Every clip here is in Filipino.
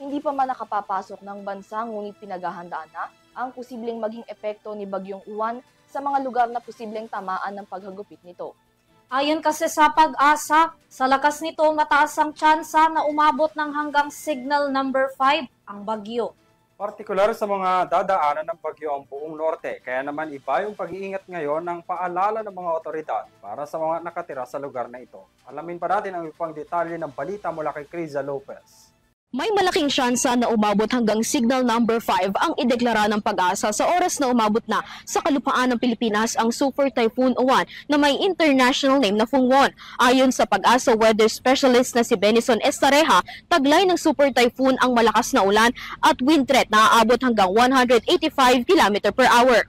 hindi pa man nakapapasok ng bansa ngunit pinaghahandaan na ang posibleng maging epekto ni Bagyong Uwan sa mga lugar na posibleng tamaan ng paghagupit nito. Ayon kasi sa Pag-asa, sa lakas nito mataas ang tsansa na umabot ng hanggang signal number 5 ang bagyo. Partikular sa mga dadaanan ng bagyo ang buong norte, kaya naman iba yung pag-iingat ngayon ng paalala ng mga otoridad para sa mga nakatira sa lugar na ito. Alamin pa natin ang ibang detalye ng balita mula kay Criza Lopez. May malaking tsansa na umabot hanggang signal number 5 ang ideklara ng Pag-asa sa oras na umabot na sa kalupaan ng Pilipinas ang Super Typhoon Uwan na may international name na Fungwon. Ayon sa Pag-asa weather specialist na si Benison Estareja, taglay ng Super Typhoon ang malakas na ulan at wind threat na aabot hanggang 185 km/h.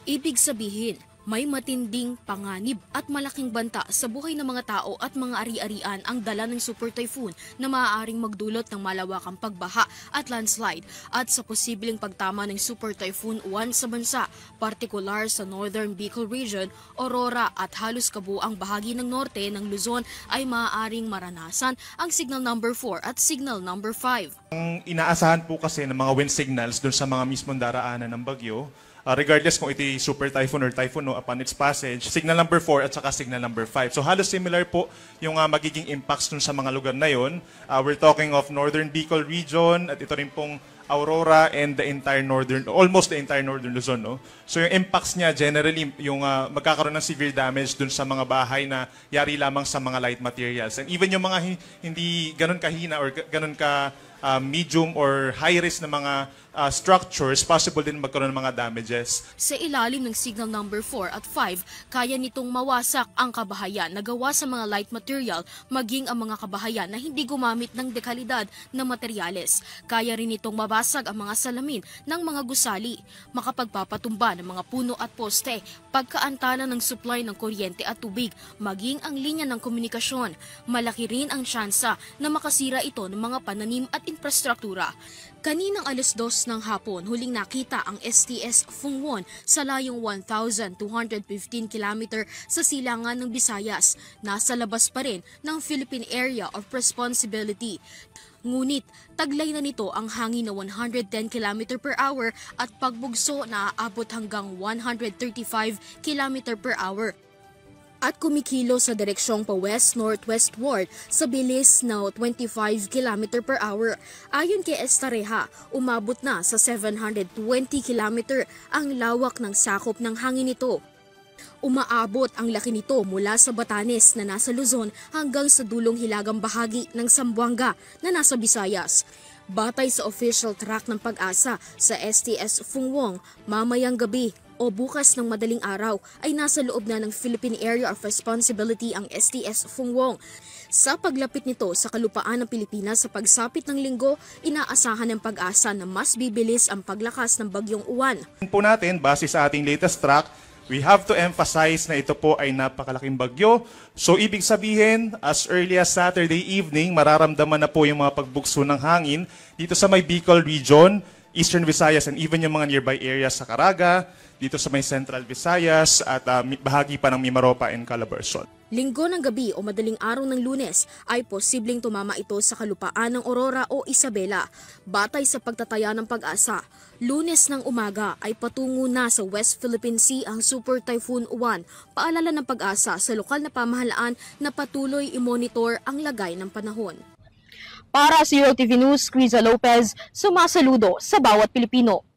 Ibig sabihin, may matinding panganib at malaking banta sa buhay ng mga tao at mga ari-arian ang dala ng Super Typhoon na maaaring magdulot ng malawakang pagbaha at landslide at sa posibleng pagtama ng Super Typhoon Uwan sa bansa, partikular sa Northern Bicol Region, Aurora at halos kabuang bahagi ng norte ng Luzon ay maaaring maranasan ang signal number 4 at signal number 5. Ang inaasahan po kasi ng mga wind signals doon sa mga mismong daraanan ng bagyo, regardless kung ito super typhoon or typhoon upon its passage, signal number 4 at saka signal number 5. So halos similar po yung magiging impacts dun sa mga lugar na yun. We're talking of Northern Bicol region at ito rin pong Aurora and the entire northern, almost the entire northern Luzon. No? So yung impacts niya generally, yung magkakaroon ng severe damage dun sa mga bahay na yari lamang sa mga light materials. And even yung mga hindi ganun kahina or ganun ka medium or high risk na mga structures, possible din magkaroon ng mga damages. Sa ilalim ng signal number 4 at 5, kaya nitong mawasak ang kabahayan na gawa sa mga light material, maging ang mga kabahayan na hindi gumamit ng dekalidad na materyales. Kaya rin nitong mabasag ang mga salamin ng mga gusali, makapagpapatumba ng mga puno at poste, pagkaantala ng supply ng kuryente at tubig, maging ang linya ng komunikasyon. Malaki rin ang tsansa na makasira ito ng mga pananim at infrastruktura. Kaninang alas 2 ng hapon, huling nakita ang STS Fungwon sa layong 1,215 km sa silangan ng Visayas. Nasa labas pa rin ng Philippine Area of Responsibility. Ngunit, taglay na nito ang hangin na 110 km/h at pagbugso na aabot hanggang 135 km/h. At kumikilo sa direksyong pa-west-northwestward sa bilis na 25 km/h. Ayon kay Estareja, umabot na sa 720 km ang lawak ng sakop ng hangin nito. Umaabot ang laki nito mula sa Batanes na nasa Luzon hanggang sa dulong hilagang bahagi ng Zamboanga na nasa Visayas. Batay sa official track ng Pag-asa sa STS Fungwon, mamayang gabi o bukas ng madaling araw ay nasa loob na ng Philippine Area of Responsibility ang STS Fungwon. Sa paglapit nito sa kalupaan ng Pilipinas sa pagsapit ng linggo, inaasahan ng Pag-asa na mas bibilis ang paglakas ng Bagyong Uwan. Po natin, base sa ating latest track, we have to emphasize na ito po ay napakalaking bagyo. So ibig sabihin, as early as Saturday evening, mararamdaman na po yung mga pagbugso ng hangin dito sa may Bicol region, Eastern Visayas, and even yung mga nearby areas sa Caraga, dito sa may Central Visayas at bahagi pa ng Mimaropa and Calabarzon. Linggo ng gabi o madaling araw ng Lunes ay posibleng tumama ito sa kalupaan ng Aurora o Isabela. Batay sa pagtataya ng Pag-asa, Lunes ng umaga ay patungo na sa West Philippine Sea ang Super Typhoon Uwan. Paalala ng Pag-asa sa lokal na pamahalaan na patuloy i-monitor ang lagay ng panahon. Para sa ULTV News, Criza Lopez, sumasaludo sa bawat Pilipino.